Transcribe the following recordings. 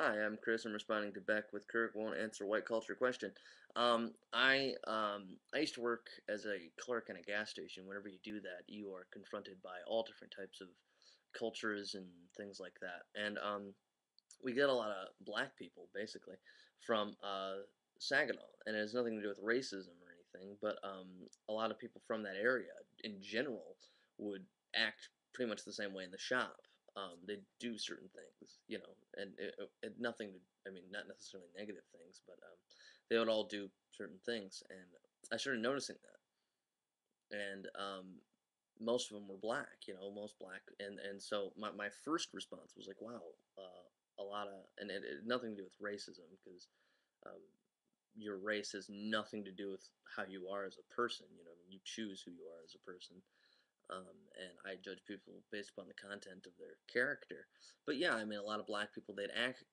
Hi, I'm Chris. I'm responding to Beck with Couric Won't answer white culture question. I used to work as a clerk in a gas station. Whenever you do that, you are confronted by all different types of cultures and things like that. And we get a lot of black people basically from Saginaw, and it has nothing to do with racism or anything. But a lot of people from that area, in general, would act pretty much the same way in the shop. They do certain things, and nothing to, I mean, not necessarily negative things, but they would all do certain things, and I started noticing that, and most of them were black, most black, and so my first response was like, wow, a lot of, and it had nothing to do with racism because um, your race has nothing to do with how you are as a person. I mean, you choose who you are as a person, and I judge people based upon the content of their character. But yeah, I mean, a lot of black people they'd act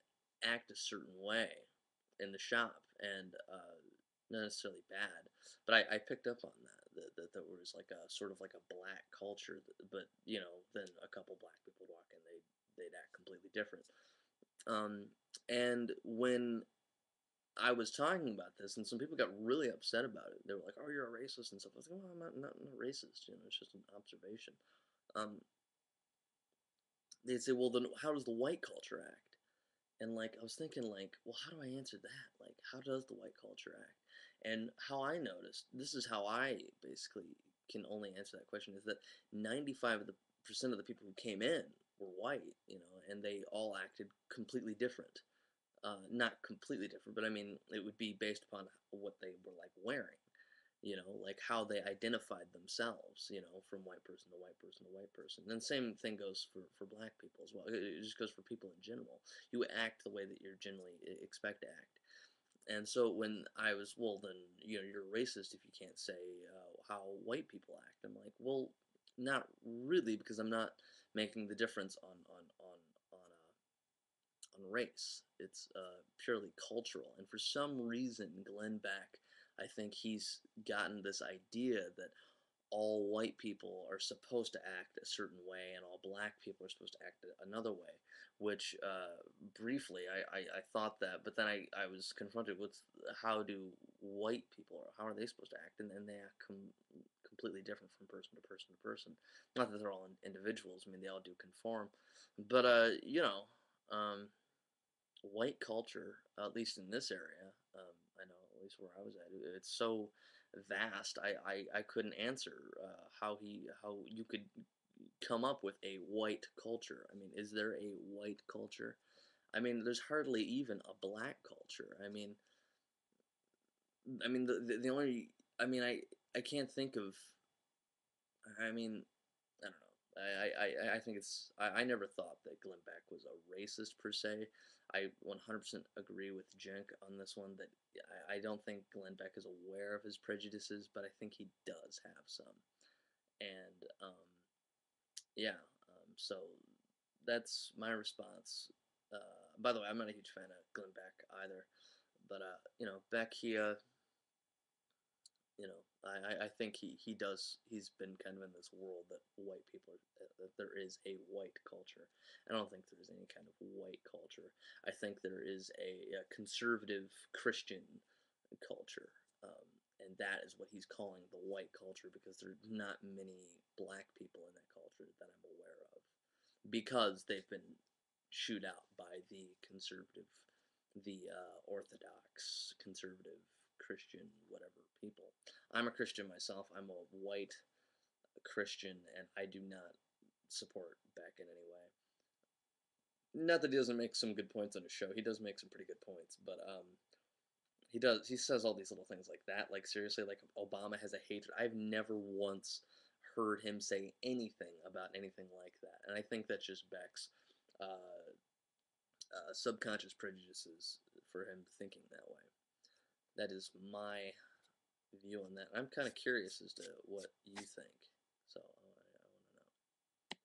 a certain way in the shop, and not necessarily bad, but I picked up on that there was like a sort of like a black culture, but then a couple black people would walk in, they'd act completely different. Um, and when I was talking about this, and some people got really upset about it. They were like, "Oh, you're a racist" and stuff. I was like, "Well, I'm not racist. It's just an observation." Um, they'd say, "Well, then how does the white culture act?" And like I was thinking, like, well, how do I answer that? Like, how does the white culture act? And how I noticed, this is how I basically can only answer that question, is that 95 of the percent of the people who came in were white, and they all acted completely different. Not completely different, but I mean, it would be based upon what they were like wearing, like how they identified themselves, from white person to white person to white person. And the same thing goes for black people as well. It just goes for people in general. You act the way that you're generally expect to act. And so when I was, well, then, you're racist if you can't say how white people act. I'm like, well, not really, because I'm not making the difference on race. It's purely cultural. And for some reason, Glenn Beck, I think he's gotten this idea that all white people are supposed to act a certain way and all black people are supposed to act another way, which briefly I thought that, but then I was confronted with how do white people, or how are they supposed to act, and then they act completely different from person to person to person. Not that they're all individuals, I mean, they all do conform, but um, white culture, at least in this area, I know at least where I was at, it's so vast. I couldn't answer how you could come up with a white culture. I mean, is there a white culture? I mean, there's hardly even a black culture. I mean the only, I mean, I can't think of. I mean, I don't know. I think I never thought that Glenn Beck was a racist per se. I 100% agree with Jenk on this one that I don't think Glenn Beck is aware of his prejudices, but I think he does have some. And yeah, so that's my response. By the way, I'm not a huge fan of Glenn Beck either, but Beck, I think he's been kind of in this world that white people are, that there is a white culture. I don't think there's any kind of white culture. I think there is a conservative Christian culture, and that is what he's calling the white culture, because there's not many black people in that culture that I'm aware of, because they've been shooed out by the conservative, the orthodox conservative Christian whatever people. I'm a Christian myself. I'm a white Christian, and I do not support Beck in any way. Not that he doesn't make some good points on his show. He does make some pretty good points, but he says all these little things like that. Like, seriously, like Obama has a hatred. I've never once heard him say anything about anything like that, and I think that's just Beck's uh, subconscious prejudices for him thinking that way. That is my view on that. I'm kind of curious as to what you think.